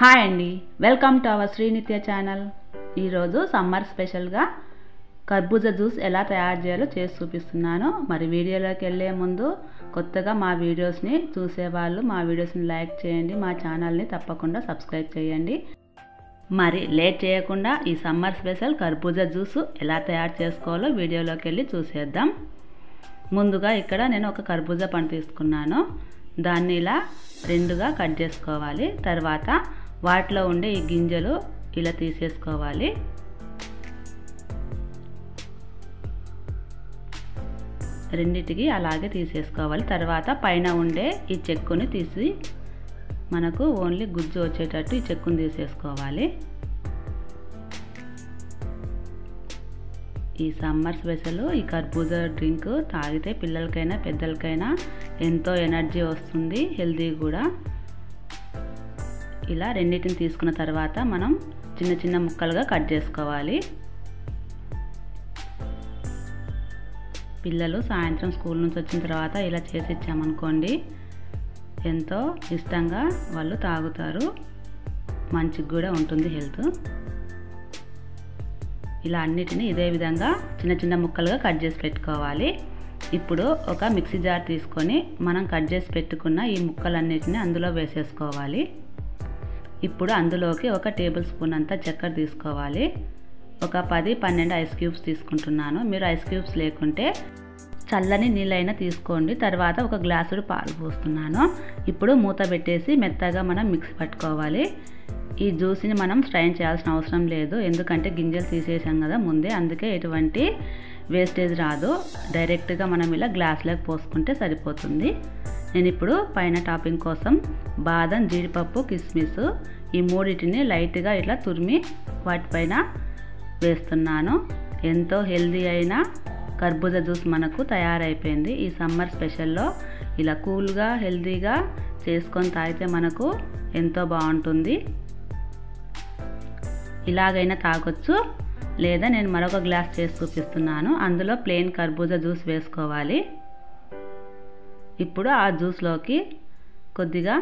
Hi అండి, welcome to our Srinitya channel. ఈరోజు summer స్పెషల్గా కర్బూజా జ్యూస్ ఎలా తయారు చేయాలో చేసి చూపిస్తున్నాను. మరి వీడియోలోకి వెళ్ళే ముందు కొత్తగా మా వీడియోస్ని చూసేవాళ్ళు మా వీడియోస్ని లైక్ చేయండి, మా ఛానల్ని తప్పకుండా సబ్స్క్రైబ్ చేయండి. మరి లేట్ చేయకుండా ఈ సమ్మర్ స్పెషల్ కర్బూజా జ్యూస్ ఎలా తయారు చేసుకోవాలో వీడియోలోకి వెళ్ళి చూసేద్దాం. ముందుగా ఇక్కడ నేను ఒక కర్బూజా పండు తీసుకున్నాను. దాన్ని ఇలా రెండుగా కట్ చేసుకోవాలి. తర్వాత వాటిలో ఉండే ఈ గింజలు ఇలా తీసేసుకోవాలి. రెండిటికి అలాగే తీసేసుకోవాలి. తర్వాత పైన ఉండే ఈ చెక్కుని తీసి మనకు ఓన్లీ గుజ్జు వచ్చేటట్టు ఈ చెక్కుని తీసేసుకోవాలి. ఈ సమ్మర్ స్పెషల్ ఈ కర్బూజా డ్రింక్ తాగితే పిల్లలకైనా పెద్దలకైనా ఎంతో ఎనర్జీ వస్తుంది, హెల్తీ కూడా. ఇలా రెండింటిని తీసుకున్న తర్వాత మనం చిన్న చిన్న ముక్కలుగా కట్ చేసుకోవాలి. పిల్లలు సాయంత్రం స్కూల్ నుంచి వచ్చిన తర్వాత ఇలా చేసి ఇచ్చామనుకోండి, ఎంతో ఇష్టంగా వాళ్ళు తాగుతారు, మంచిగా కూడా ఉంటుంది హెల్త్. ఇలా అన్నిటిని ఇదే విధంగా చిన్న చిన్న ముక్కలుగా కట్ చేసి పెట్టుకోవాలి. ఇప్పుడు ఒక మిక్సీ జార్ తీసుకొని మనం కట్ చేసి పెట్టుకున్న ఈ ముక్కలన్నిటిని అందులో వేసేసుకోవాలి. ఇప్పుడు అందులోకి ఒక టేబుల్ స్పూన్ అంతా చక్కెర తీసుకోవాలి. ఒక 10-12 ఐస్ క్యూబ్స్ తీసుకుంటున్నాను. మీరు ఐస్ క్యూబ్స్ లేకుంటే చల్లని నీళ్ళైనా తీసుకోండి. తర్వాత ఒక గ్లాసుడు పాలు పోస్తున్నాను. ఇప్పుడు మూత పెట్టేసి మెత్తగా మనం మిక్సీ పట్టుకోవాలి. ఈ జ్యూస్ని మనం స్ట్రైన్ చేయాల్సిన అవసరం లేదు, ఎందుకంటే గింజలు తీసేసాం కదా ముందే, అందుకే ఎటువంటి వేస్టేజ్ రాదు. డైరెక్ట్గా మనం ఇలా గ్లాస్లోకి పోసుకుంటే సరిపోతుంది. నేను ఇప్పుడు పైన టాపింగ్ కోసం బాదం, జీడిపప్పు, కిస్మిస్ ఈ మూడింటిని లైట్గా ఇట్లా తురిమి వాటిపైన వేస్తున్నాను. ఎంతో హెల్తీ అయిన కర్బూజా జ్యూస్ మనకు తయారైపోయింది. ఈ సమ్మర్ స్పెషల్లో ఇలా కూల్గా హెల్తీగా చేసుకొని తాగితే మనకు ఎంతో బాగుంటుంది. ఇలాగైనా తాగొచ్చు, లేదా నేను మరొక గ్లాస్ చేసి చూపిస్తున్నాను. అందులో ప్లెయిన్ కర్బూజా జ్యూస్ వేసుకోవాలి. ఇప్పుడు ఆ జ్యూస్లోకి కొద్దిగా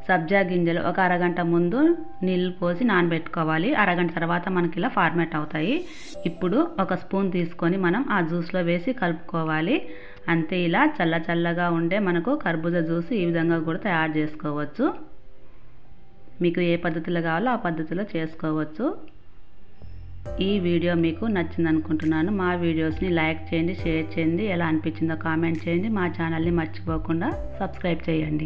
సబ్జా గింజలు ఒక అరగంట ముందు నీళ్ళు పోసి నానబెట్టుకోవాలి. అరగంట తర్వాత మనకి ఇలా ఫార్మేట్ అవుతాయి. ఇప్పుడు ఒక స్పూన్ తీసుకొని మనం ఆ జ్యూస్లో వేసి కలుపుకోవాలి. అంతే, ఇలా చల్ల చల్లగా ఉండే మనకు కర్బూజా జ్యూస్ ఈ విధంగా కూడా తయారు చేసుకోవచ్చు. మీకు ఏ పద్ధతిలో కావాలో ఆ పద్ధతిలో చేసుకోవచ్చు. ఈ వీడియో మీకు నచ్చింది అనుకుంటున్నాను. మా వీడియోస్ని లైక్ చేయండి, షేర్ చేయండి, ఎలా అనిపించిందో కామెంట్ చేయండి. మా ఛానల్ని మర్చిపోకుండా సబ్స్క్రైబ్ చేయండి.